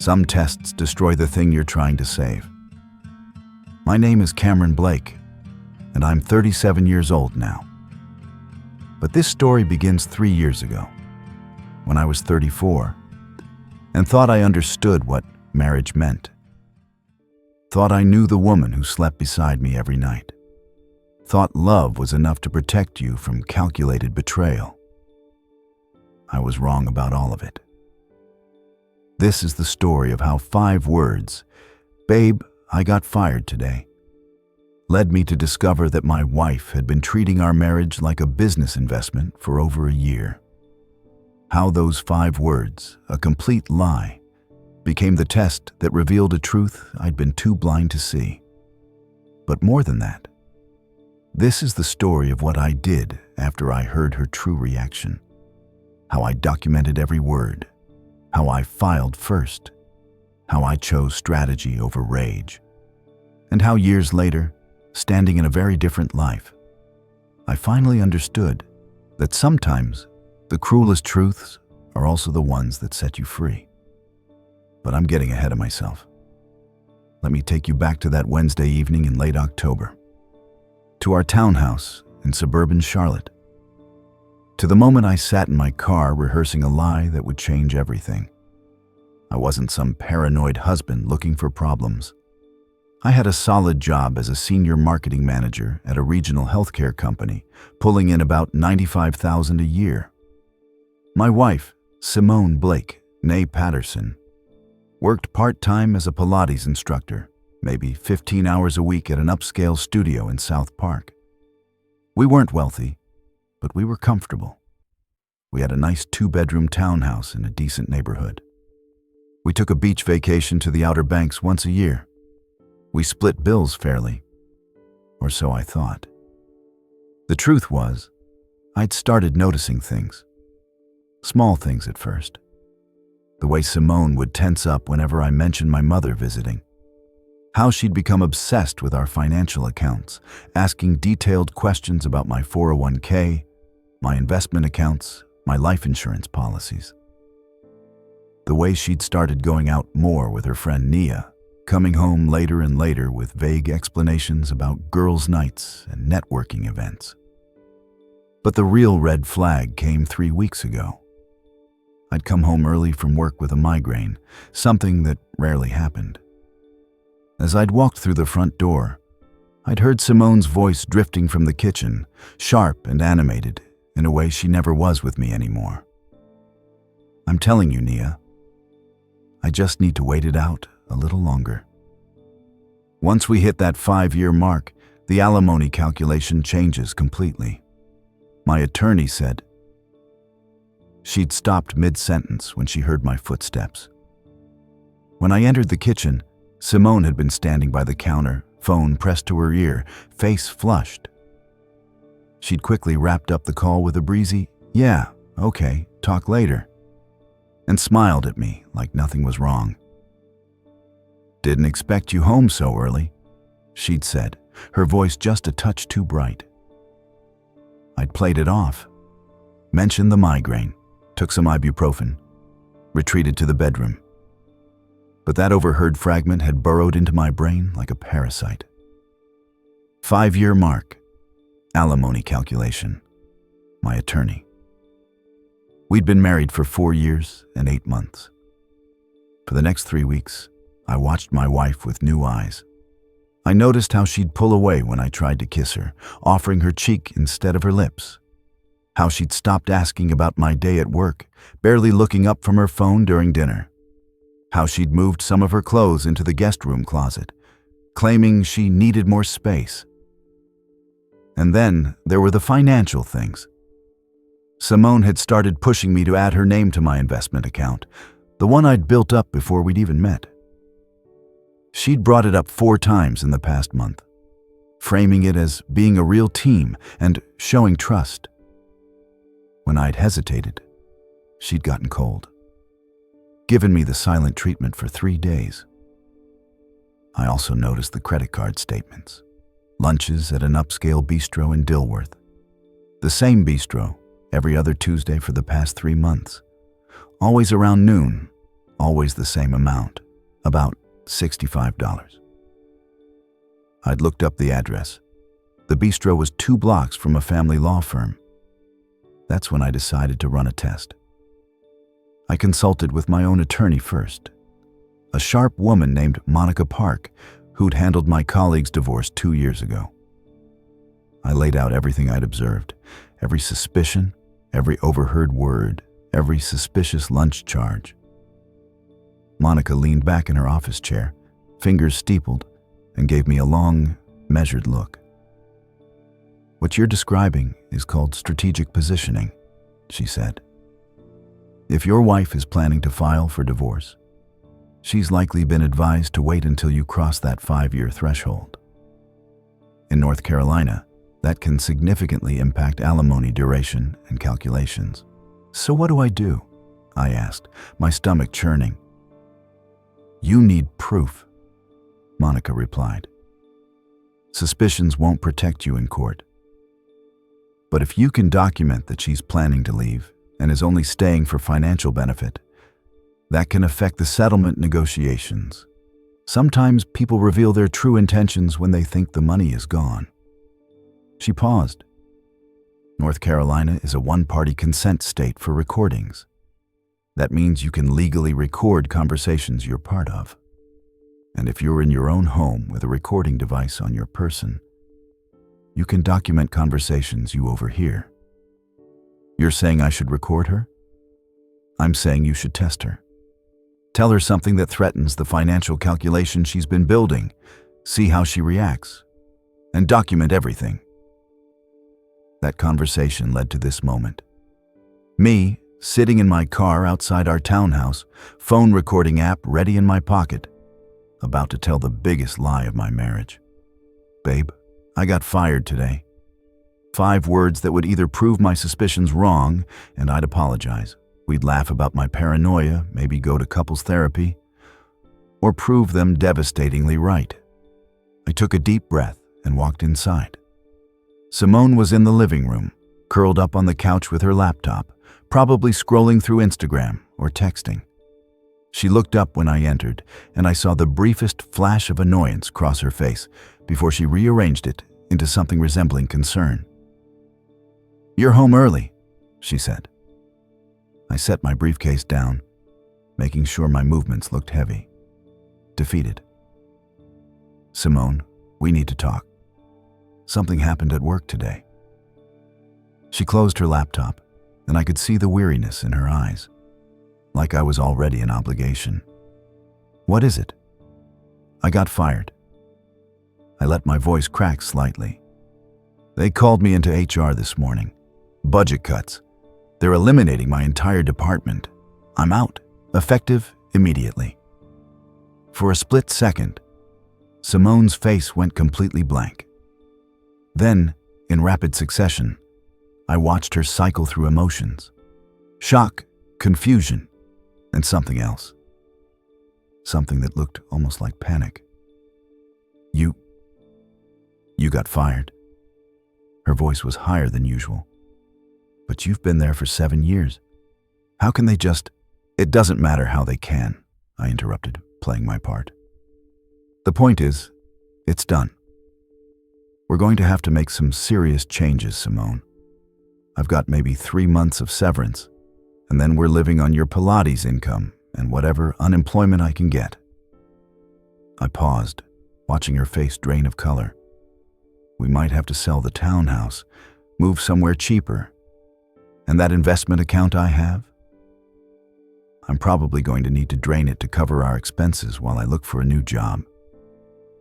Some tests destroy the thing you're trying to save. My name is Cameron Blake, and I'm 37 years old now. But this story begins 3 years ago, when I was 34, and thought I understood what marriage meant. Thought I knew the woman who slept beside me every night. Thought love was enough to protect you from calculated betrayal. I was wrong about all of it. This is the story of how 5 words, "Babe, I got fired today," led me to discover that my wife had been treating our marriage like a business investment for over a year. How those 5 words, a complete lie, became the test that revealed a truth I'd been too blind to see. But more than that, this is the story of what I did after I heard her true reaction. How I documented every word, how I filed first, how I chose strategy over rage, and how years later, standing in a very different life, I finally understood that sometimes the cruelest truths are also the ones that set you free. But I'm getting ahead of myself. Let me take you back to that Wednesday evening in late October, to our townhouse in suburban Charlotte, to the moment I sat in my car rehearsing a lie that would change everything. I wasn't some paranoid husband looking for problems. I had a solid job as a senior marketing manager at a regional healthcare company, pulling in about $95,000 a year. My wife, Simone Blake, née Patterson, worked part-time as a Pilates instructor, maybe 15 hours a week at an upscale studio in South Park. We weren't wealthy, but we were comfortable. We had a nice 2-bedroom townhouse in a decent neighborhood. We took a beach vacation to the Outer Banks once a year. We split bills fairly, or so I thought. The truth was, I'd started noticing things. Small things at first. The way Simone would tense up whenever I mentioned my mother visiting. How she'd become obsessed with our financial accounts, asking detailed questions about my 401k, my investment accounts, my life insurance policies. The way she'd started going out more with her friend Nia, coming home later and later with vague explanations about girls' nights and networking events. But the real red flag came 3 weeks ago. I'd come home early from work with a migraine, something that rarely happened. As I'd walked through the front door, I'd heard Simone's voice drifting from the kitchen, sharp and animated, in a way she never was with me anymore. "I'm telling you, Nia, I just need to wait it out a little longer. Once we hit that 5-year mark, the alimony calculation changes completely. My attorney said." She'd stopped mid-sentence when she heard my footsteps. When I entered the kitchen, Simone had been standing by the counter, phone pressed to her ear, face flushed. She'd quickly wrapped up the call with a breezy, "Yeah, okay, talk later," and smiled at me like nothing was wrong. "Didn't expect you home so early," she'd said, her voice just a touch too bright. I'd played it off, mentioned the migraine, took some ibuprofen, retreated to the bedroom. But that overheard fragment had burrowed into my brain like a parasite. 5-year mark, alimony calculation, my attorney. We'd been married for 4 years and 8 months. For the next 3 weeks, I watched my wife with new eyes. I noticed how she'd pull away when I tried to kiss her, offering her cheek instead of her lips. How she'd stopped asking about my day at work, barely looking up from her phone during dinner. How she'd moved some of her clothes into the guest room closet, claiming she needed more space. And then there were the financial things. Simone had started pushing me to add her name to my investment account, the one I'd built up before we'd even met. She'd brought it up 4 times in the past month, framing it as being a real team and showing trust. When I'd hesitated, she'd gotten cold, given me the silent treatment for 3 days. I also noticed the credit card statements, lunches at an upscale bistro in Dilworth. The same bistro every other Tuesday for the past 3 months, always around noon, always the same amount, about $65. I'd looked up the address. The bistro was 2 blocks from a family law firm. That's when I decided to run a test. I consulted with my own attorney first, a sharp woman named Monica Park, who'd handled my colleague's divorce 2 years ago. I laid out everything I'd observed, every suspicion, every overheard word, every suspicious lunch charge. Monica leaned back in her office chair, fingers steepled, and gave me a long, measured look. "What you're describing is called strategic positioning," she said. "If your wife is planning to file for divorce, she's likely been advised to wait until you cross that 5-year threshold. In North Carolina, that can significantly impact alimony duration and calculations." "So what do I do?" I asked, my stomach churning. "You need proof," Monica replied. "Suspicions won't protect you in court. But if you can document that she's planning to leave and is only staying for financial benefit, that can affect the settlement negotiations. Sometimes people reveal their true intentions when they think the money is gone." She paused. "North Carolina is a one-party consent state for recordings. That means you can legally record conversations you're part of. And if you're in your own home with a recording device on your person, you can document conversations you overhear. You're saying I should record her? I'm saying you should test her. Tell her something that threatens the financial calculation she's been building, see how she reacts, and document everything." That conversation led to this moment. Me, sitting in my car outside our townhouse, phone recording app ready in my pocket, about to tell the biggest lie of my marriage. "Babe, I got fired today." 5 words that would either prove my suspicions wrong, and I'd apologize. We'd laugh about my paranoia, maybe go to couples therapy, or prove them devastatingly right. I took a deep breath and walked inside. Simone was in the living room, curled up on the couch with her laptop, probably scrolling through Instagram or texting. She looked up when I entered, and I saw the briefest flash of annoyance cross her face before she rearranged it into something resembling concern. "You're home early," she said. I set my briefcase down, making sure my movements looked heavy. Defeated. "Simone, we need to talk. Something happened at work today." She closed her laptop, and I could see the weariness in her eyes, like I was already an obligation. "What is it?" "I got fired." I let my voice crack slightly. "They called me into HR this morning. Budget cuts. They're eliminating my entire department. I'm out, effective immediately." For a split second, Simone's face went completely blank. Then, in rapid succession, I watched her cycle through emotions. Shock, confusion, and something else. Something that looked almost like panic. You got fired." Her voice was higher than usual. "But you've been there for 7 years. How can they just—" "It doesn't matter how they can," I interrupted, playing my part. "The point is, it's done. We're going to have to make some serious changes, Simone. I've got maybe 3 months of severance, and then we're living on your Pilates income and whatever unemployment I can get." I paused, watching her face drain of color. "We might have to sell the townhouse, move somewhere cheaper. And that investment account I have? I'm probably going to need to drain it to cover our expenses while I look for a new job.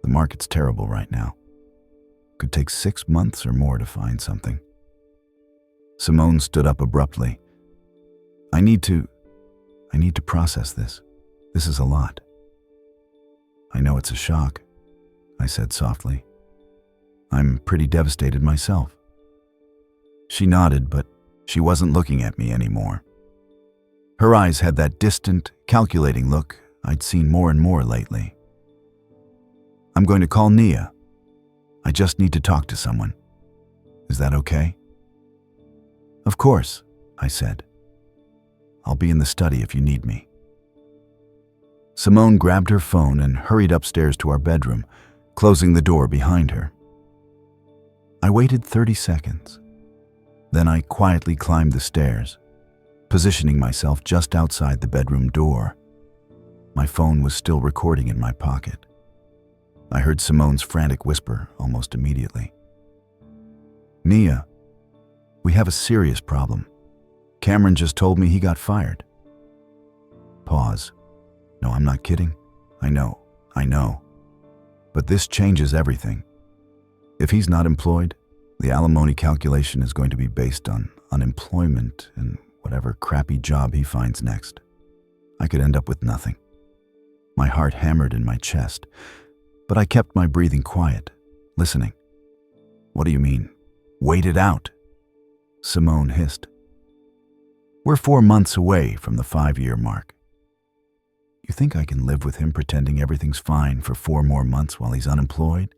The market's terrible right now. Could take 6 months or more to find something." Simone stood up abruptly. I need to process this. This is a lot." "I know it's a shock," I said softly. "I'm pretty devastated myself." She nodded, but she wasn't looking at me anymore. Her eyes had that distant, calculating look I'd seen more and more lately. "I'm going to call Nia. I just need to talk to someone. Is that okay?" "Of course," I said. "I'll be in the study if you need me." Simone grabbed her phone and hurried upstairs to our bedroom, closing the door behind her. I waited 30 seconds. Then I quietly climbed the stairs, positioning myself just outside the bedroom door. My phone was still recording in my pocket. I heard Simone's frantic whisper almost immediately. "Nia, we have a serious problem. Cameron just told me he got fired." Pause. No, I'm not kidding. I know. But this changes everything. If he's not employed, the alimony calculation is going to be based on unemployment and whatever crappy job he finds next. I could end up with nothing. My heart hammered in my chest, but I kept my breathing quiet, listening. "What do you mean? Wait it out," Simone hissed. "We're 4 months away from the 5-year mark. You think I can live with him pretending everything's fine for 4 more months while he's unemployed?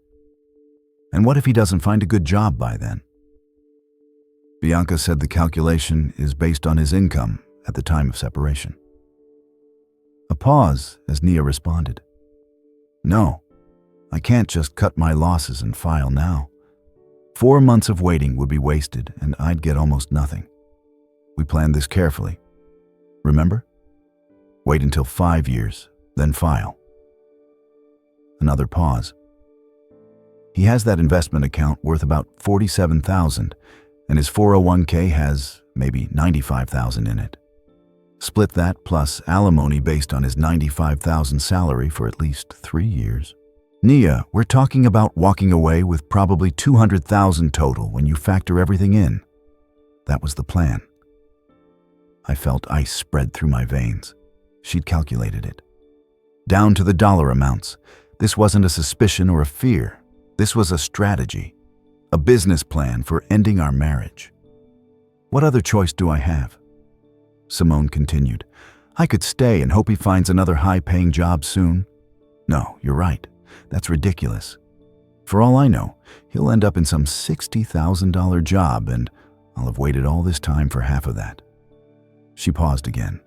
And what if he doesn't find a good job by then?" Bianca said the calculation is based on his income at the time of separation. A pause as Nia responded. "No, I can't just cut my losses and file now. 4 months of waiting would be wasted and I'd get almost nothing. We planned this carefully. Remember? Wait until 5 years, then file." Another pause. "He has that investment account worth about $47,000, and his 401k has maybe $95,000 in it. Split that plus alimony based on his $95,000 salary for at least 3 years. Nia, we're talking about walking away with probably $200,000 total when you factor everything in." That was the plan. I felt ice spread through my veins. She'd calculated it. Down to the dollar amounts. This wasn't a suspicion or a fear. This was a strategy, a business plan for ending our marriage. "What other choice do I have?" Simone continued. "I could stay and hope he finds another high-paying job soon. No, you're right. That's ridiculous. For all I know, he'll end up in some $60,000 job and I'll have waited all this time for half of that." She paused again.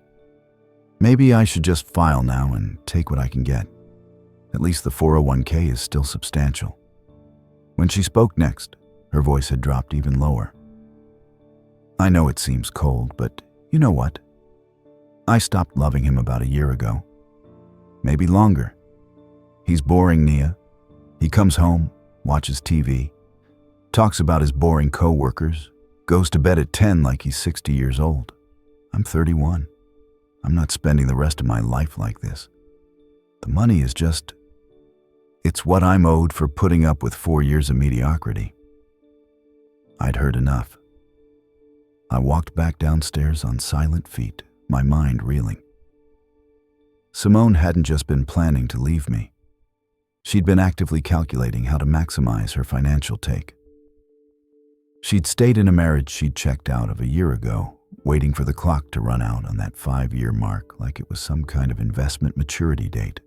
"Maybe I should just file now and take what I can get. At least the 401k is still substantial." When she spoke next, her voice had dropped even lower. "I know it seems cold, but you know what? I stopped loving him about a year ago. Maybe longer. He's boring, Nia. He comes home, watches TV, talks about his boring co-workers, goes to bed at 10 like he's 60 years old. I'm 31. I'm not spending the rest of my life like this. The money is just... it's what I'm owed for putting up with 4 years of mediocrity." I'd heard enough. I walked back downstairs on silent feet, my mind reeling. Simone hadn't just been planning to leave me. She'd been actively calculating how to maximize her financial take. She'd stayed in a marriage she'd checked out of a year ago, waiting for the clock to run out on that 5-year mark like it was some kind of investment maturity date.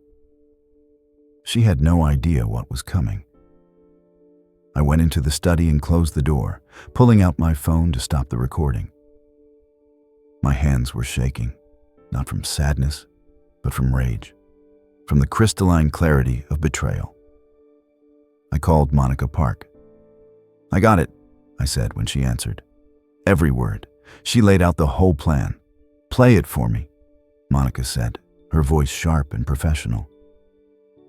She had no idea what was coming. I went into the study and closed the door, pulling out my phone to stop the recording. My hands were shaking, not from sadness, but from rage, from the crystalline clarity of betrayal. I called Monica Park. "I got it," I said when she answered. Every word. She laid out the whole plan. "Play it for me," Monica said, her voice sharp and professional.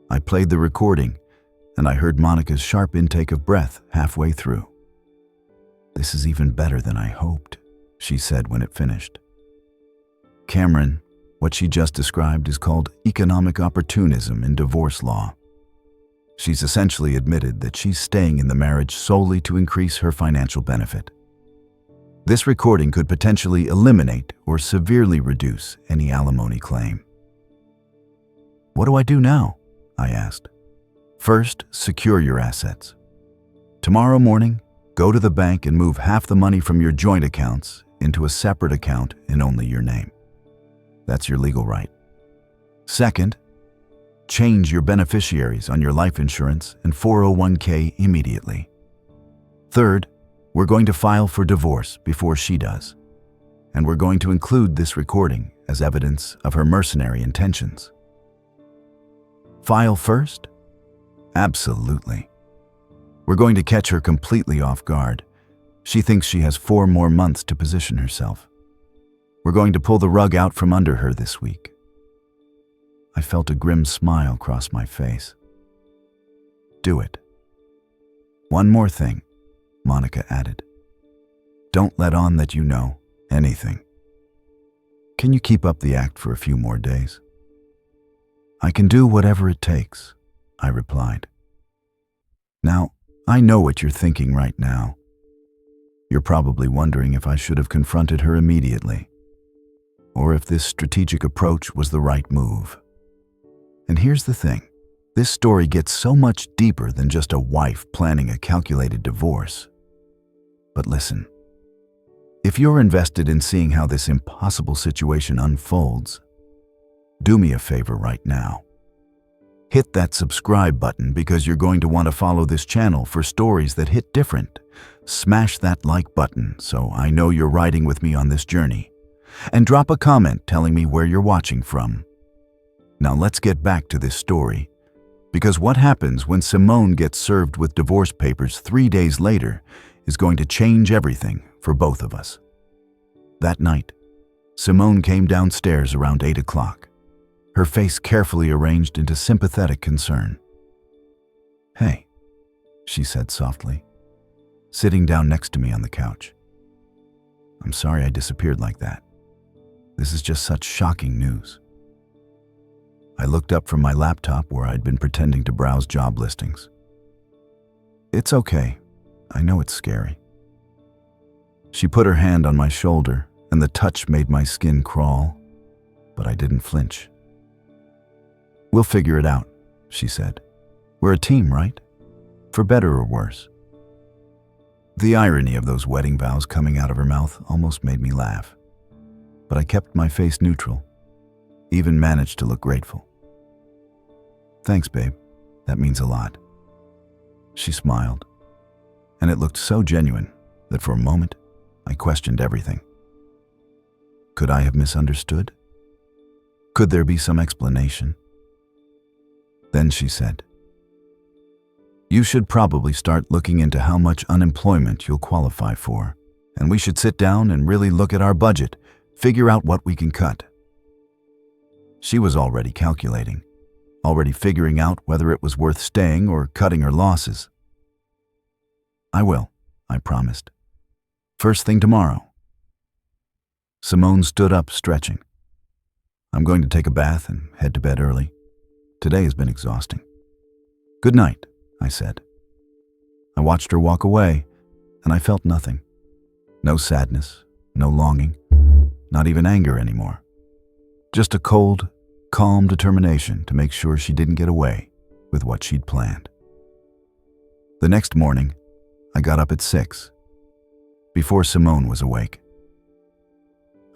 I played the recording, and I heard Monica's sharp intake of breath halfway through. "This is even better than I hoped," she said when it finished. "Cameron, what she just described is called economic opportunism in divorce law. She's essentially admitted that she's staying in the marriage solely to increase her financial benefit. This recording could potentially eliminate or severely reduce any alimony claim." "What do I do now?" I asked. "First, secure your assets. Tomorrow morning, go to the bank and move half the money from your joint accounts into a separate account in only your name. That's your legal right. Second, change your beneficiaries on your life insurance and 401k immediately. Third, we're going to file for divorce before she does, and we're going to include this recording as evidence of her mercenary intentions. File first? Absolutely. We're going to catch her completely off guard. She thinks she has 4 more months to position herself. We're going to pull the rug out from under her this week. I felt a grim smile cross my face. Do it. One more thing, Monica added. Don't let on that you know anything. Can you keep up the act for a few more days? I can do whatever it takes, I replied. Now, I know what you're thinking right now. You're probably wondering if I should have confronted her immediately, or if this strategic approach was the right move. And here's the thing. This story gets so much deeper than just a wife planning a calculated divorce. But listen, if you're invested in seeing how this impossible situation unfolds, do me a favor right now. Hit that subscribe button because you're going to want to follow this channel for stories that hit different. Smash that like button so I know you're riding with me on this journey. And drop a comment telling me where you're watching from. Now let's get back to this story, because what happens when Simone gets served with divorce papers 3 days later is going to change everything for both of us. That night, Simone came downstairs around 8 o'clock, her face carefully arranged into sympathetic concern. "Hey," she said softly, sitting down next to me on the couch. "I'm sorry I disappeared like that. This is just such shocking news." I looked up from my laptop where I'd been pretending to browse job listings. "It's okay. I know it's scary." She put her hand on my shoulder, and the touch made my skin crawl, but I didn't flinch. "We'll figure it out," she said. "We're a team, right? For better or worse." The irony of those wedding vows coming out of her mouth almost made me laugh, but I kept my face neutral, even managed to look grateful. "Thanks, babe. That means a lot." She smiled, and it looked so genuine that for a moment I questioned everything. Could I have misunderstood? Could there be some explanation? Then she said, "You should probably start looking into how much unemployment you'll qualify for, and we should sit down and really look at our budget, figure out what we can cut." She was already calculating, already figuring out whether it was worth staying or cutting her losses. "I will," I promised. "First thing tomorrow." Simone stood up, stretching. "I'm going to take a bath and head to bed early. Today has been exhausting." "Good night," I said. I watched her walk away, and I felt nothing. No sadness, no longing, not even anger anymore. Just a cold, calm determination to make sure she didn't get away with what she'd planned. The next morning, I got up at 6, before Simone was awake.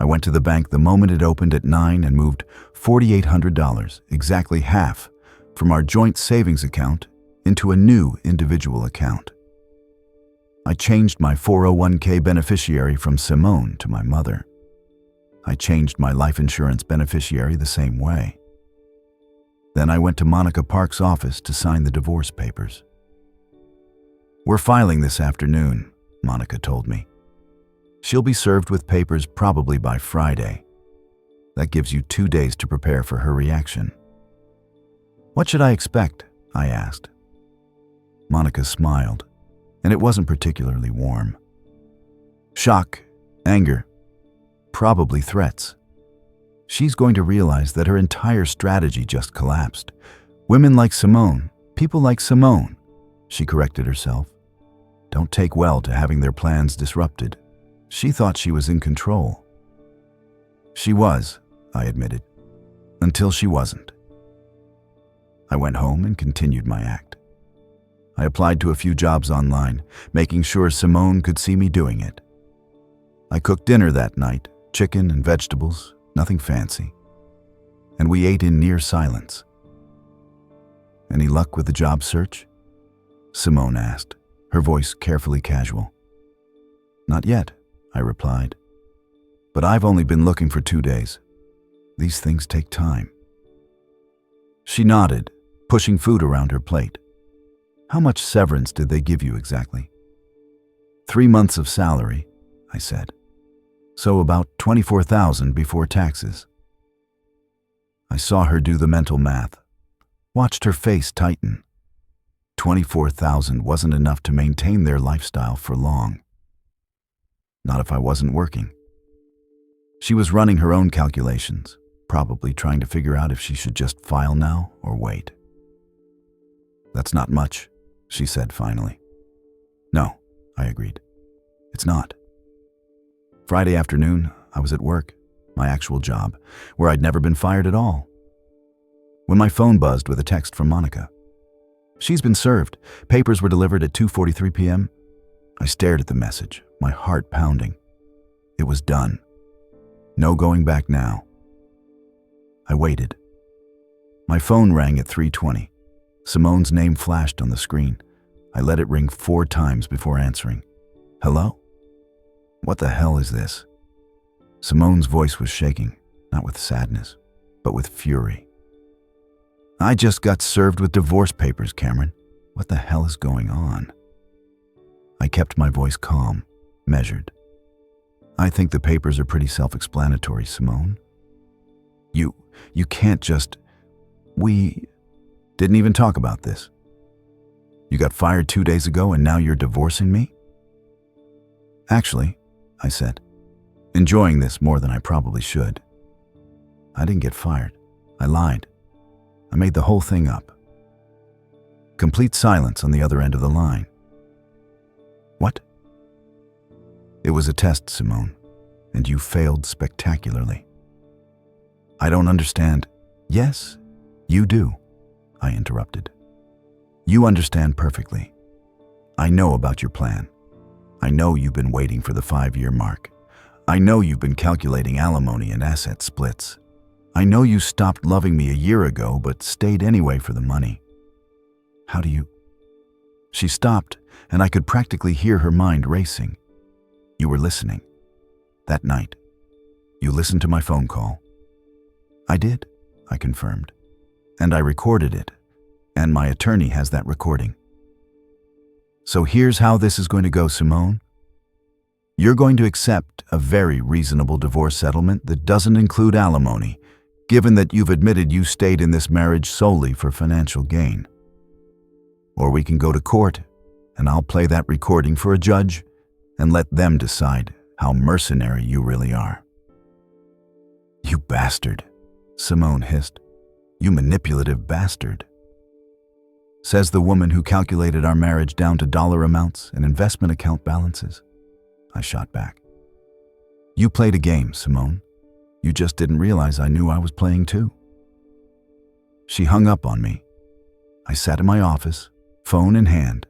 I went to the bank the moment it opened at 9 and moved $4,800, exactly half, from our joint savings account into a new individual account. I changed my 401k beneficiary from Simone to my mother. I changed my life insurance beneficiary the same way. Then I went to Monica Park's office to sign the divorce papers. "We're filing this afternoon," Monica told me. "She'll be served with papers probably by Friday. That gives you 2 days to prepare for her reaction." "What should I expect?" I asked. Monica smiled, and it wasn't particularly warm. "Shock, anger, probably threats. She's going to realize that her entire strategy just collapsed. Women like Simone, people like Simone," she corrected herself, "don't take well to having their plans disrupted." She thought she was in control. She was, I admitted, until she wasn't. I went home and continued my act. I applied to a few jobs online, making sure Simone could see me doing it. I cooked dinner that night, chicken and vegetables, nothing fancy. And we ate in near silence. "Any luck with the job search?" Simone asked, her voice carefully casual. "Not yet," I replied. "But I've only been looking for 2 days. These things take time." She nodded, pushing food around her plate. How much severance did they give you exactly? 3 months of salary, I said. So about $24,000 before taxes. I saw her do the mental math, watched her face tighten. $24,000 wasn't enough to maintain their lifestyle for long. Not if I wasn't working. She was running her own calculations, probably trying to figure out if she should just file now or wait. That's not much, she said finally. No, I agreed. It's not. Friday afternoon, I was at work, my actual job, where I'd never been fired at all, when my phone buzzed with a text from Monica. She's been served. Papers were delivered at 2:43 p.m. I stared at the message, my heart pounding. It was done. No going back now. I waited. My phone rang at 3:20. Simone's name flashed on the screen. I let it ring 4 times before answering. Hello? What the hell is this? Simone's voice was shaking, not with sadness, but with fury. I just got served with divorce papers, Cameron. What the hell is going on? I kept my voice calm, measured. I think the papers are pretty self-explanatory, Simone. You can't just... We didn't even talk about this. You got fired 2 days ago and now you're divorcing me? Actually, I said, enjoying this more than I probably should. I didn't get fired. I lied. I made the whole thing up. Complete silence on the other end of the line. What? It was a test, Simone, and you failed spectacularly. I don't understand. Yes, you do, I interrupted. You understand perfectly. I know about your plan. I know you've been waiting for the 5-year mark. I know you've been calculating alimony and asset splits. I know you stopped loving me a year ago, but stayed anyway for the money. How do you... She stopped, and I could practically hear her mind racing. You were listening. That night. You listened to my phone call. I did, I confirmed. And I recorded it. And my attorney has that recording. So here's how this is going to go, Simone. You're going to accept a very reasonable divorce settlement that doesn't include alimony, given that you've admitted you stayed in this marriage solely for financial gain. Or we can go to court, and I'll play that recording for a judge and let them decide how mercenary you really are. You bastard, Simone hissed. You manipulative bastard. Says the woman who calculated our marriage down to dollar amounts and investment account balances. I shot back. You played a game, Simone. You just didn't realize I knew I was playing too. She hung up on me. I sat in my office, phone in hand,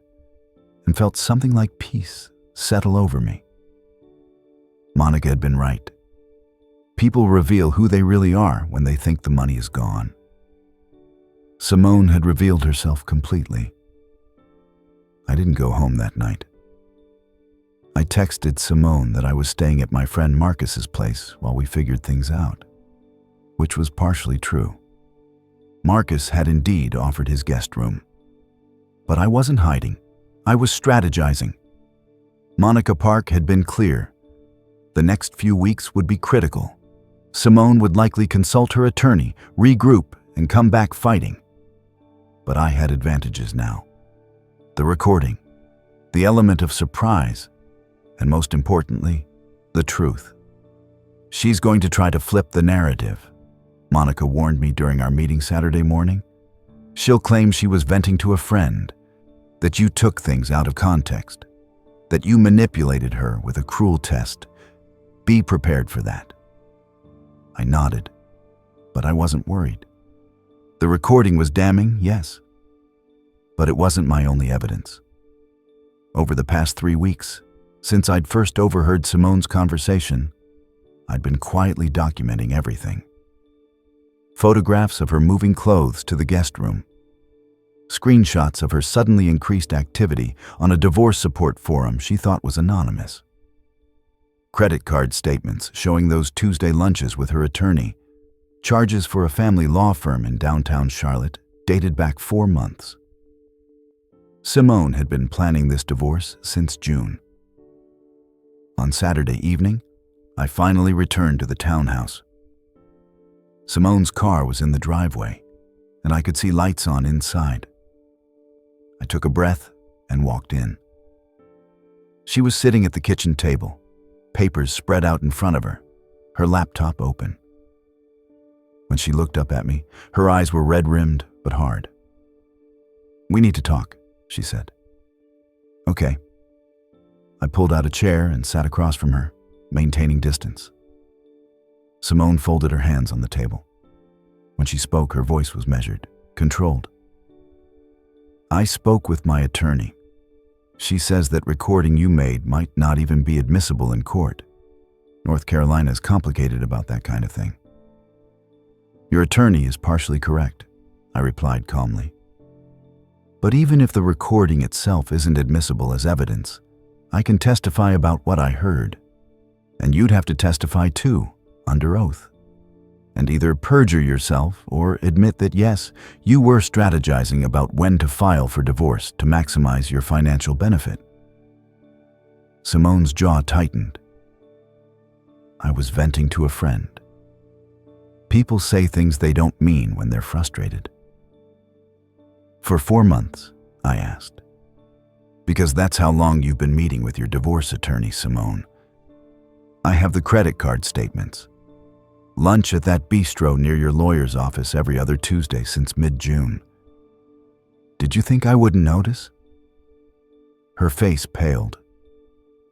and felt something like peace settle over me. Monica had been right. People reveal who they really are when they think the money is gone. Simone had revealed herself completely. I didn't go home that night. I texted Simone that I was staying at my friend Marcus's place while we figured things out, which was partially true. Marcus had indeed offered his guest room. But I wasn't hiding. I was strategizing. Monica Park had been clear. The next few weeks would be critical. Simone would likely consult her attorney, regroup, and come back fighting. But I had advantages now. The recording, the element of surprise, and most importantly, the truth. She's going to try to flip the narrative. Monica warned me during our meeting Saturday morning. She'll claim she was venting to a friend, that you took things out of context, that you manipulated her with a cruel test. Be prepared for that. I nodded, but I wasn't worried. The recording was damning, yes, but it wasn't my only evidence. Over the past 3 weeks, since I'd first overheard Simone's conversation, I'd been quietly documenting everything. Photographs of her moving clothes to the guest room, screenshots of her suddenly increased activity on a divorce support forum she thought was anonymous, credit card statements showing those Tuesday lunches with her attorney, charges for a family law firm in downtown Charlotte, dated back 4 months. Simone had been planning this divorce since June. On Saturday evening, I finally returned to the townhouse. Simone's car was in the driveway, and I could see lights on inside. I took a breath and walked in. She was sitting at the kitchen table, papers spread out in front of her, her laptop open. When she looked up at me, her eyes were red-rimmed but hard. "We need to talk," she said. "Okay." I pulled out a chair and sat across from her, maintaining distance. Simone folded her hands on the table. When she spoke, her voice was measured, controlled. "I spoke with my attorney. She says that recording you made might not even be admissible in court. North Carolina is complicated about that kind of thing." "Your attorney is partially correct," I replied calmly. "But even if the recording itself isn't admissible as evidence, I can testify about what I heard. And you'd have to testify too, under oath. And either perjure yourself or admit that yes, you were strategizing about when to file for divorce to maximize your financial benefit." Simone's jaw tightened. I was venting to a friend. People say things they don't mean when they're frustrated. "For 4 months, I asked. "Because that's how long you've been meeting with your divorce attorney, Simone. I have the credit card statements. Lunch at that bistro near your lawyer's office every other Tuesday since mid-June. Did you think I wouldn't notice?" Her face paled.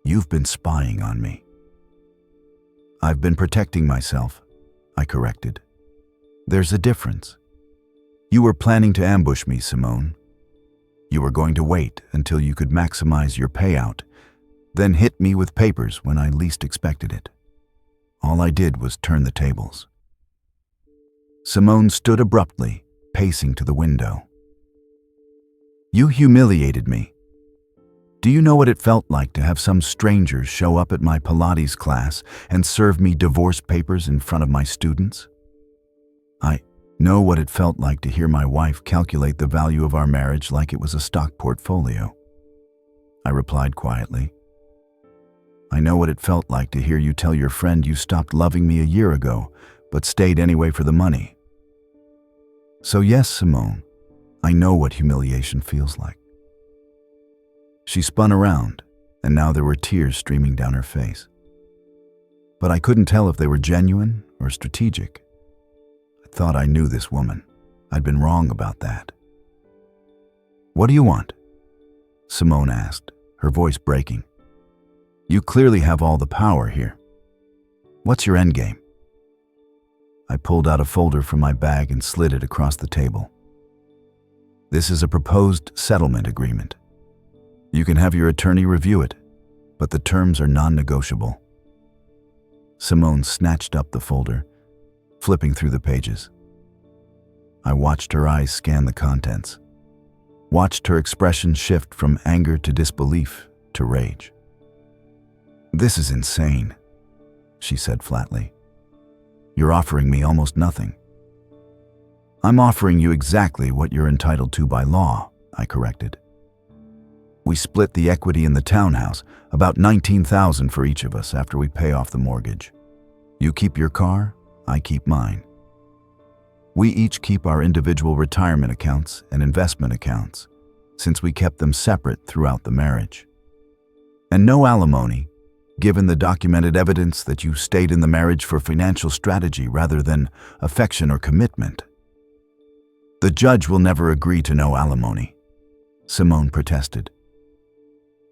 "You've been spying on me." "I've been protecting myself," I corrected. "There's a difference. You were planning to ambush me, Simone. You were going to wait until you could maximize your payout, then hit me with papers when I least expected it. All I did was turn the tables." Simone stood abruptly, pacing to the window. "You humiliated me. Do you know what it felt like to have some strangers show up at my Pilates class and serve me divorce papers in front of my students? I know what it felt like to hear my wife calculate the value of our marriage like it was a stock portfolio," I replied quietly. "I know what it felt like to hear you tell your friend you stopped loving me a year ago, but stayed anyway for the money. So yes, Simone, I know what humiliation feels like." She spun around, and now there were tears streaming down her face. But I couldn't tell if they were genuine or strategic. I thought I knew this woman. I'd been wrong about that. "What do you want?" Simone asked, her voice breaking. "You clearly have all the power here. What's your endgame?" I pulled out a folder from my bag and slid it across the table. "This is a proposed settlement agreement. You can have your attorney review it, but the terms are non-negotiable." Simone snatched up the folder, flipping through the pages. I watched her eyes scan the contents, watched her expression shift from anger to disbelief to rage. "This is insane," she said flatly. "You're offering me almost nothing." "I'm offering you exactly what you're entitled to by law," I corrected. "We split the equity in the townhouse, about $19,000 for each of us after we pay off the mortgage. You keep your car, I keep mine. We each keep our individual retirement accounts and investment accounts, since we kept them separate throughout the marriage. And no alimony, given the documented evidence that you stayed in the marriage for financial strategy rather than affection or commitment." "The judge will never agree to no alimony," Simone protested.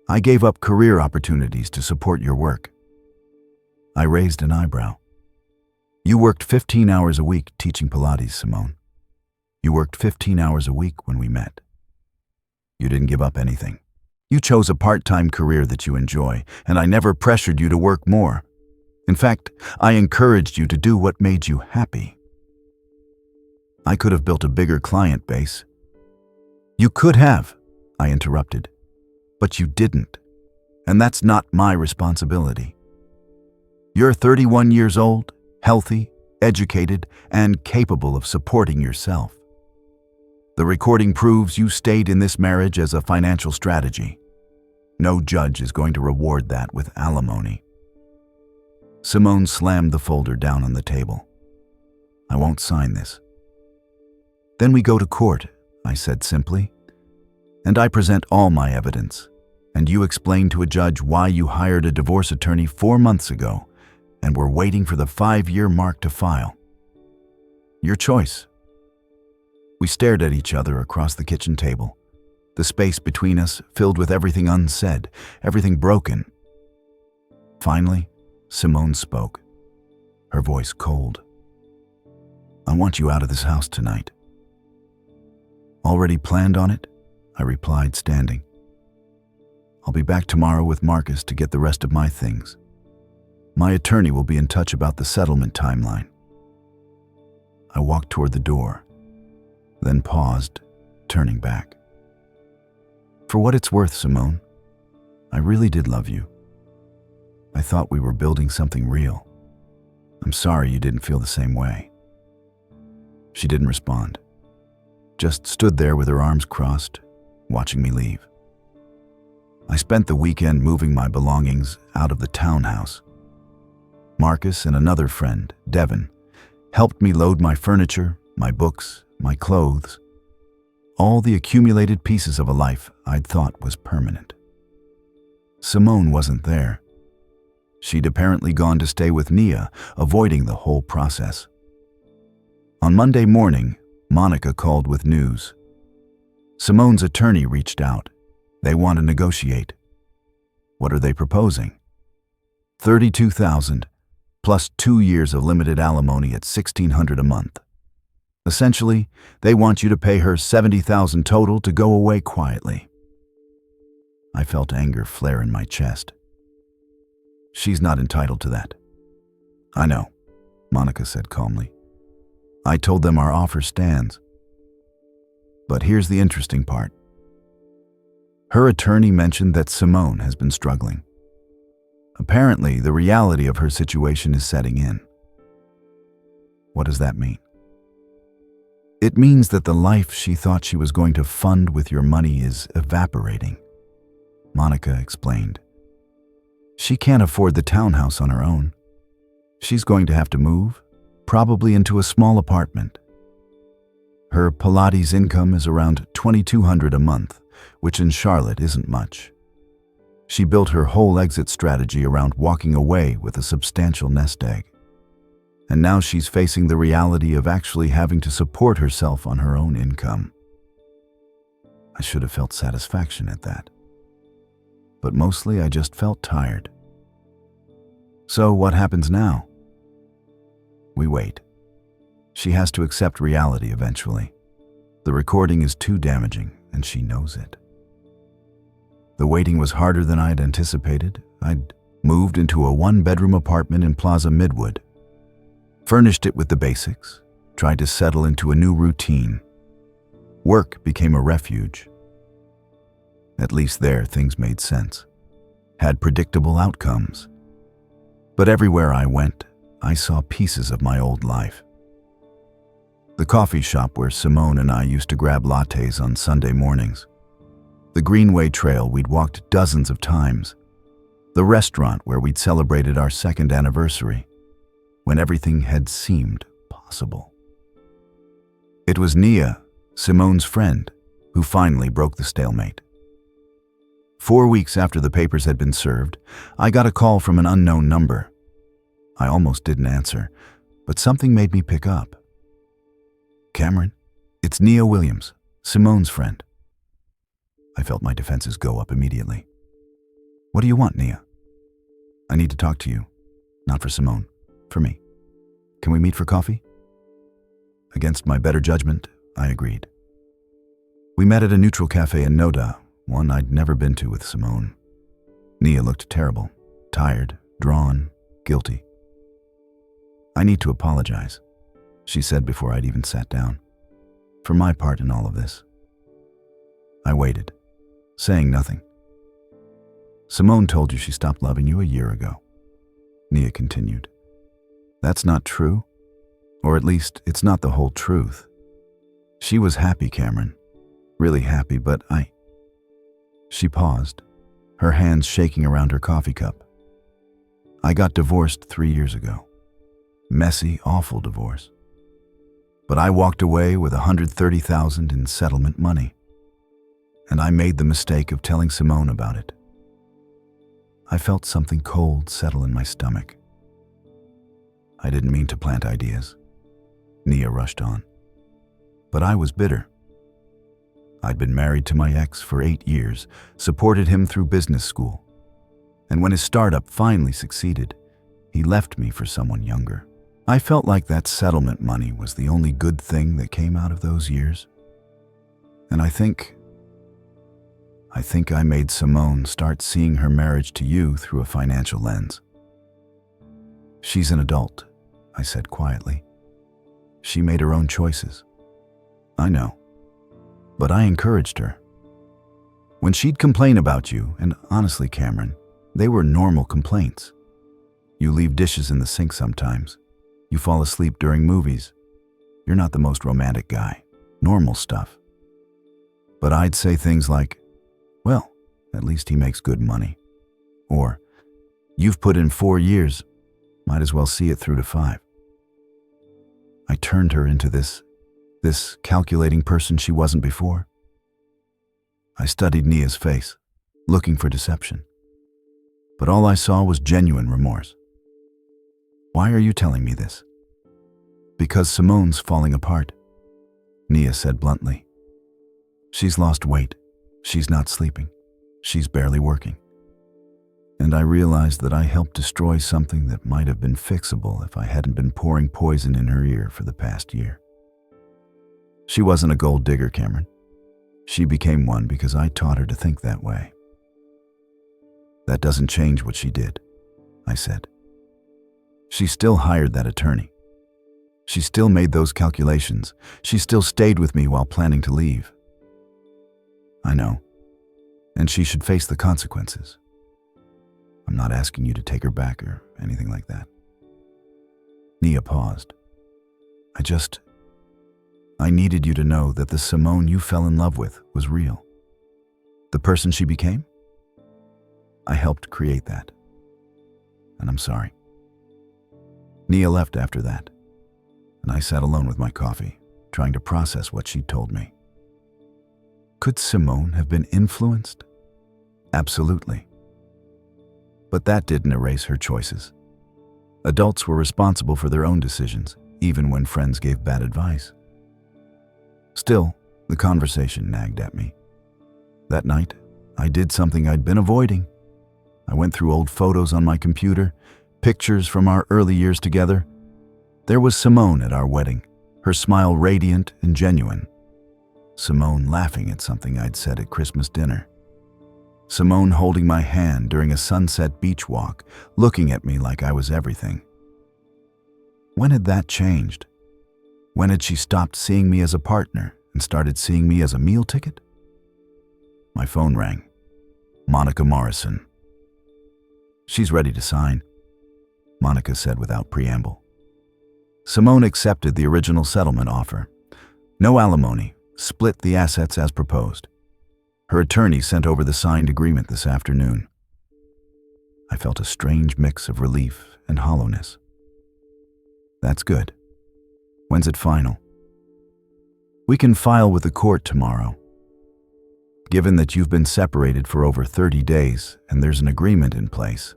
"I gave up career opportunities to support your work." I raised an eyebrow. "You worked 15 hours a week teaching Pilates, Simone. You worked 15 hours a week when we met. You didn't give up anything. You chose a part-time career that you enjoy, and I never pressured you to work more. In fact, I encouraged you to do what made you happy. I could have built a bigger client base." "You could have," I interrupted. "But you didn't, and that's not my responsibility. You're 31 years old, healthy, educated, and capable of supporting yourself. The recording proves you stayed in this marriage as a financial strategy. No judge is going to reward that with alimony." Simone slammed the folder down on the table. "I won't sign this." "Then we go to court," I said simply, "and I present all my evidence, and you explain to a judge why you hired a divorce attorney 4 months ago and were waiting for the 5-year mark to file. Your choice." We stared at each other across the kitchen table, the space between us filled with everything unsaid, everything broken. Finally, Simone spoke, her voice cold. "I want you out of this house tonight." "Already planned on it?" I replied, standing. "I'll be back tomorrow with Marcus to get the rest of my things. My attorney will be in touch about the settlement timeline." I walked toward the door, then paused, turning back. "For what it's worth, Simone, I really did love you. I thought we were building something real. I'm sorry you didn't feel the same way." She didn't respond, just stood there with her arms crossed, watching me leave. I spent the weekend moving my belongings out of the townhouse. Marcus and another friend, Devin, helped me load my furniture, my books, my clothes, all the accumulated pieces of a life I'd thought was permanent. Simone wasn't there. She'd apparently gone to stay with Nia, avoiding the whole process. On Monday morning, Monica called with news. Simone's attorney reached out. They want to negotiate. What are they proposing? $32,000 plus 2 years of limited alimony at $1,600 a month. Essentially, they want you to pay her $70,000 total to go away quietly. I felt anger flare in my chest. She's not entitled to that. I know, Monica said calmly. I told them our offer stands. But here's the interesting part. Her attorney mentioned that Simone has been struggling. Apparently, the reality of her situation is setting in. What does that mean? It means that the life she thought she was going to fund with your money is evaporating, Monica explained. She can't afford the townhouse on her own. She's going to have to move, probably into a small apartment. Her Pilates income is around $2,200 a month, which in Charlotte isn't much. She built her whole exit strategy around walking away with a substantial nest egg. And now she's facing the reality of actually having to support herself on her own income. I should have felt satisfaction at that. But mostly I just felt tired. So what happens now? We wait. She has to accept reality eventually. The recording is too damaging, and she knows it. The waiting was harder than I'd anticipated. I'd moved into a 1-bedroom apartment in Plaza Midwood, furnished it with the basics, tried to settle into a new routine. Work became a refuge. At least there, things made sense, had predictable outcomes. But everywhere I went, I saw pieces of my old life. The coffee shop where Simone and I used to grab lattes on Sunday mornings. The Greenway Trail we'd walked dozens of times. The restaurant where we'd celebrated our 2nd anniversary, when everything had seemed possible. It was Nia, Simone's friend, who finally broke the stalemate. 4 weeks after the papers had been served, I got a call from an unknown number. I almost didn't answer, but something made me pick up. "Cameron, it's Nia Williams, Simone's friend." I felt my defenses go up immediately. "What do you want, Nia?" "I need to talk to you. Not for Simone, for me. Can we meet for coffee?" Against my better judgment, I agreed. We met at a neutral cafe in Noda, one I'd never been to with Simone. Nia looked terrible, tired, drawn, guilty. "I need to apologize," she said before I'd even sat down, "for my part in all of this." I waited, saying nothing. "Simone told you she stopped loving you a year ago," Nia continued. "That's not true, or at least it's not the whole truth. She was happy, Cameron. really happy, but She paused, her hands shaking around her coffee cup. I got divorced 3 years ago. Messy, awful divorce. But I walked away with $130,000 in settlement money. And I made the mistake of telling Simone about it. I felt something cold settle in my stomach. I didn't mean to plant ideas. Nia rushed on. But I was bitter. I'd been married to my ex for 8 years, supported him through business school. And when his startup finally succeeded, he left me for someone younger. I felt like that settlement money was the only good thing that came out of those years. And I think I made Simone start seeing her marriage to you through a financial lens. She's an adult, I said quietly. She made her own choices. I know. But I encouraged her. When she'd complain about you, and honestly, Cameron, they were normal complaints. You leave dishes in the sink sometimes. You fall asleep during movies. You're not the most romantic guy. Normal stuff. But I'd say things like, well, at least he makes good money. Or, you've put in 4 years, might as well see it through to 5. I turned her into this calculating person she wasn't before. I studied Nia's face, looking for deception. But all I saw was genuine remorse. Why are you telling me this? Because Simone's falling apart, Nia said bluntly. She's lost weight. She's not sleeping. She's barely working. And I realized that I helped destroy something that might have been fixable if I hadn't been pouring poison in her ear for the past year. She wasn't a gold digger, Cameron. She became one because I taught her to think that way. That doesn't change what she did, I said. She still hired that attorney. She still made those calculations. She still stayed with me while planning to leave. I know. And she should face the consequences. I'm not asking you to take her back or anything like that. Nia paused. I needed you to know that the Simone you fell in love with was real. The person she became? I helped create that. And I'm sorry. Nia left after that, and I sat alone with my coffee, trying to process what she'd told me. Could Simone have been influenced? Absolutely. But that didn't erase her choices. Adults were responsible for their own decisions, even when friends gave bad advice. Still, the conversation nagged at me. That night, I did something I'd been avoiding. I went through old photos on my computer, pictures from our early years together. There was Simone at our wedding, her smile radiant and genuine. Simone laughing at something I'd said at Christmas dinner. Simone holding my hand during a sunset beach walk, looking at me like I was everything. When had that changed? When had she stopped seeing me as a partner and started seeing me as a meal ticket? My phone rang. Monica Morrison. She's ready to sign, Monica said without preamble. Simone accepted the original settlement offer. No alimony, split the assets as proposed. Her attorney sent over the signed agreement this afternoon. I felt a strange mix of relief and hollowness. That's good. When's it final? We can file with the court tomorrow. Given that you've been separated for over 30 days and there's an agreement in place,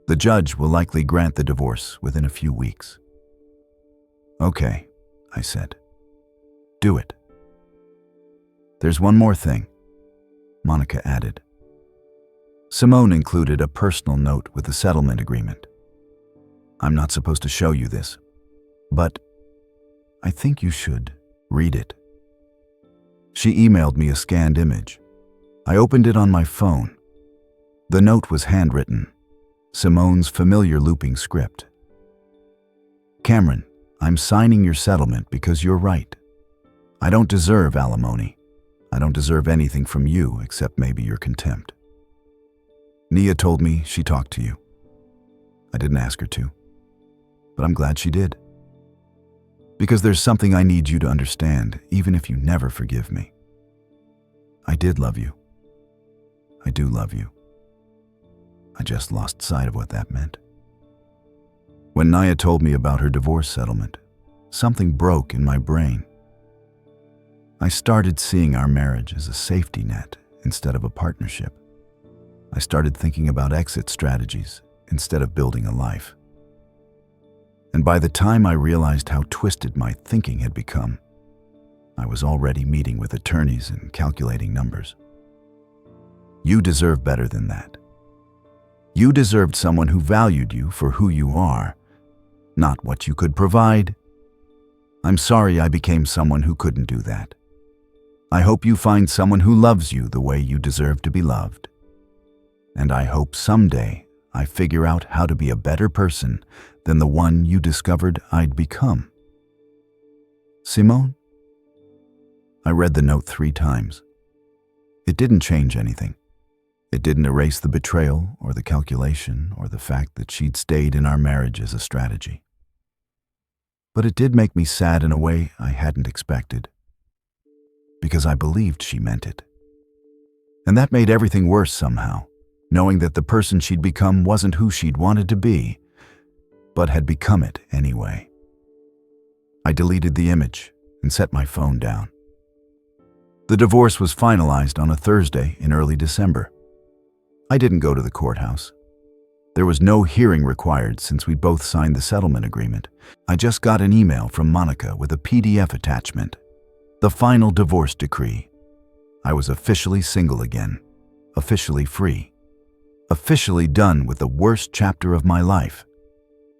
the judge will likely grant the divorce within a few weeks. Okay, I said. Do it. There's one more thing, Monica added. Simone included a personal note with the settlement agreement. I'm not supposed to show you this, but I think you should read it. She emailed me a scanned image. I opened it on my phone. The note was handwritten, Simone's familiar looping script. Cameron, I'm signing your settlement because you're right. I don't deserve alimony. I don't deserve anything from you except maybe your contempt. Nia told me she talked to you. I didn't ask her to, but I'm glad she did. Because there's something I need you to understand, even if you never forgive me. I did love you. I do love you. I just lost sight of what that meant. When Naya told me about her divorce settlement, something broke in my brain. I started seeing our marriage as a safety net instead of a partnership. I started thinking about exit strategies instead of building a life. And by the time I realized how twisted my thinking had become, I was already meeting with attorneys and calculating numbers. You deserve better than that. You deserved someone who valued you for who you are, not what you could provide. I'm sorry I became someone who couldn't do that. I hope you find someone who loves you the way you deserve to be loved. And I hope someday I figure out how to be a better person than the one you discovered I'd become. Simone? I read the note 3 times. It didn't change anything. It didn't erase the betrayal or the calculation or the fact that she'd stayed in our marriage as a strategy. But it did make me sad in a way I hadn't expected, because I believed she meant it. And that made everything worse somehow, knowing that the person she'd become wasn't who she'd wanted to be, but had become it anyway. I deleted the image and set my phone down. The divorce was finalized on a Thursday in early December. I didn't go to the courthouse. There was no hearing required since we both signed the settlement agreement. I just got an email from Monica with a PDF attachment. The final divorce decree. I was officially single again, officially free, officially done with the worst chapter of my life.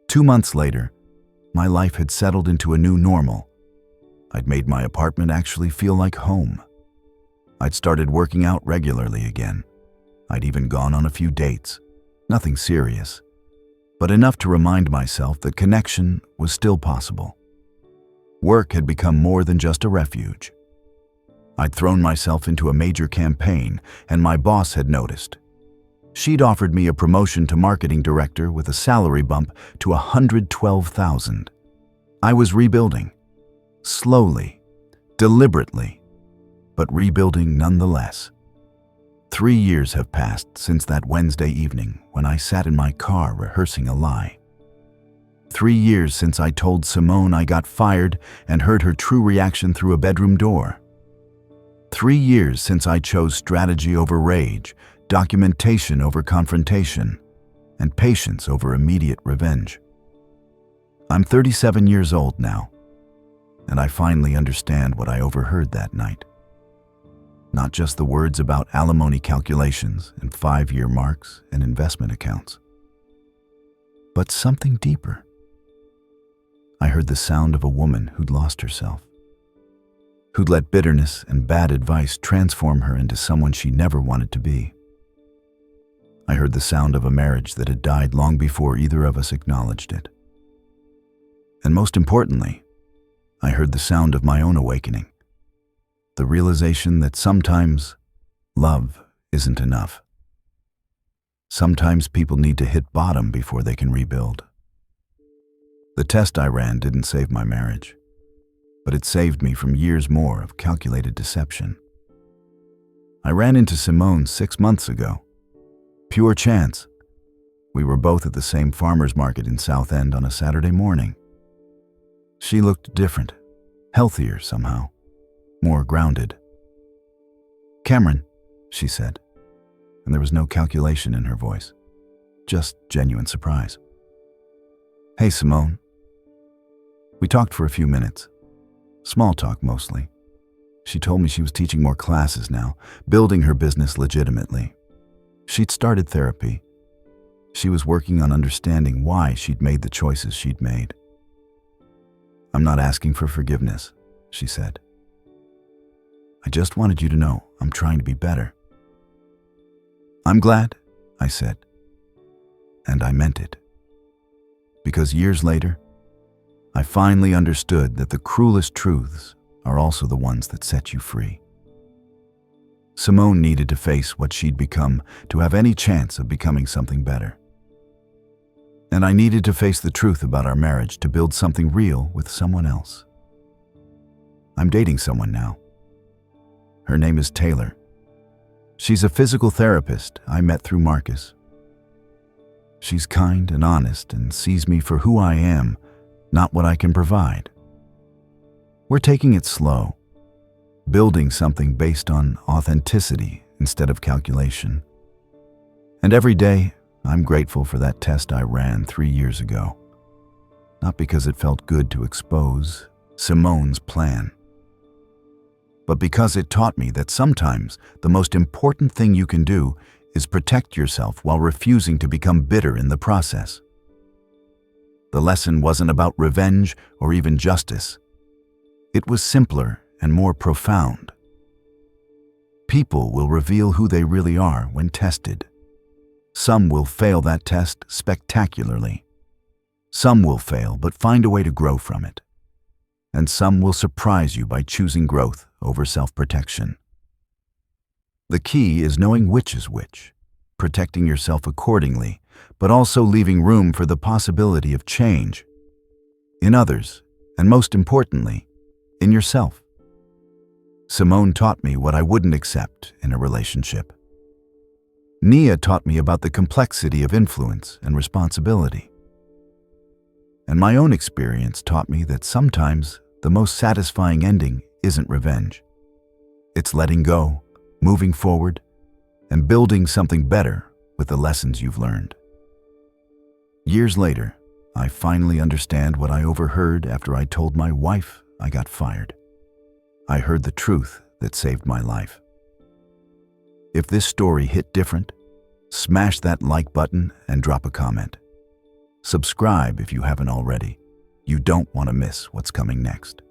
2 months later, my life had settled into a new normal. I'd made my apartment actually feel like home. I'd started working out regularly again. I'd even gone on a few dates. Nothing serious, but enough to remind myself that connection was still possible. Work had become more than just a refuge. I'd thrown myself into a major campaign, and my boss had noticed. She'd offered me a promotion to marketing director with a salary bump to $112,000. I was rebuilding. Slowly, deliberately, but rebuilding nonetheless. 3 years have passed since that Wednesday evening when I sat in my car rehearsing a lie. 3 years since I told Simone I got fired and heard her true reaction through a bedroom door. 3 years since I chose strategy over rage, documentation over confrontation, and patience over immediate revenge. I'm 37 years old now, and I finally understand what I overheard that night. Not just the words about alimony calculations and 5-year marks and investment accounts, but something deeper. I heard the sound of a woman who'd lost herself, who'd let bitterness and bad advice transform her into someone she never wanted to be. I heard the sound of a marriage that had died long before either of us acknowledged it. And most importantly, I heard the sound of my own awakening. The realization that sometimes love isn't enough. Sometimes people need to hit bottom before they can rebuild. The test I ran didn't save my marriage, but it saved me from years more of calculated deception. I ran into Simone 6 months ago. Pure chance. We were both at the same farmer's market in South End on a Saturday morning. She looked different, healthier somehow. More grounded. "Cameron," she said, and there was no calculation in her voice, just genuine surprise. "Hey, Simone." We talked for a few minutes. Small talk mostly. She told me she was teaching more classes now, building her business legitimately. She'd started therapy. She was working on understanding why she'd made the choices she'd made. "I'm not asking for forgiveness," she said. "I just wanted you to know I'm trying to be better." "I'm glad," I said. And I meant it. Because years later, I finally understood that the cruelest truths are also the ones that set you free. Simone needed to face what she'd become to have any chance of becoming something better. And I needed to face the truth about our marriage to build something real with someone else. I'm dating someone now. Her name is Taylor, She's a physical therapist I met through Marcus. She's kind and honest and sees me for who I am, not what I can provide. We're taking it slow, building something based on authenticity instead of calculation. And every day, I'm grateful for that test I ran 3 years ago. Not because it felt good to expose Simone's plan, but because it taught me that sometimes the most important thing you can do is protect yourself while refusing to become bitter in the process. The lesson wasn't about revenge or even justice. It was simpler and more profound. People will reveal who they really are when tested. Some will fail that test spectacularly. Some will fail but find a way to grow from it. And some will surprise you by choosing growth over self-protection. The key is knowing which is which, protecting yourself accordingly, but also leaving room for the possibility of change in others, and most importantly, in yourself. Simone taught me what I wouldn't accept in a relationship. Nia taught me about the complexity of influence and responsibility. And my own experience taught me that sometimes the most satisfying ending isn't revenge. It's letting go, moving forward, and building something better with the lessons you've learned. Years later, I finally understand what I overheard after I told my wife I got fired. I heard the truth that saved my life. If this story hit different, smash that like button and drop a comment. Subscribe if you haven't already. You don't want to miss what's coming next.